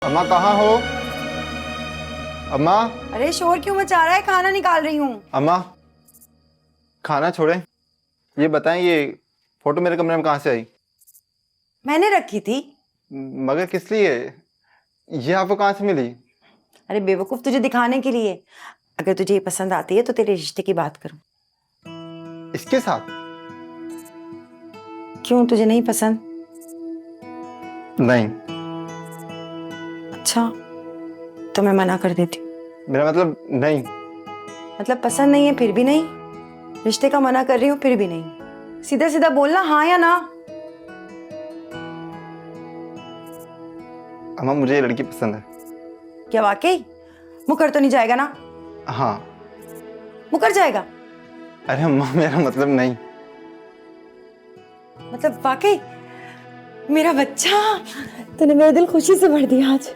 अम्मा कहाँ हो? अम्मा। अरे शोर क्यों मचा रहा है? खाना निकाल रही हूँ। अम्मा खाना छोड़ें, ये बताएं ये फोटो मेरे कमरे में कहाँ से आई? मैंने रखी थी। मगर किस लिए? ये आपको कहाँ से मिली? अरे बेवकूफ, तुझे दिखाने के लिए। अगर तुझे ये पसंद आती है तो तेरे रिश्ते की बात करूं। इसके साथ? क्यों, तुझे नहीं पसंद? नहीं। अच्छा, तो मैं मना कर देती हूँ। मेरा मतलब नहीं। मतलब पसंद नहीं है फिर भी नहीं? रिश्ते का मना कर रही हूँ फिर भी नहीं? सीधा सीधा बोलना, हाँ या ना। अम्मा मुझे ये लड़की पसंद है। क्या वाकई? मुकर तो नहीं जाएगा ना? हाँ। मुकर जाएगा? अरे अम्मा मेरा मतलब नहीं। मतलब वाकई? मेरा बच्चा, तूने मेरा दिल खुशी से भर दिया आज।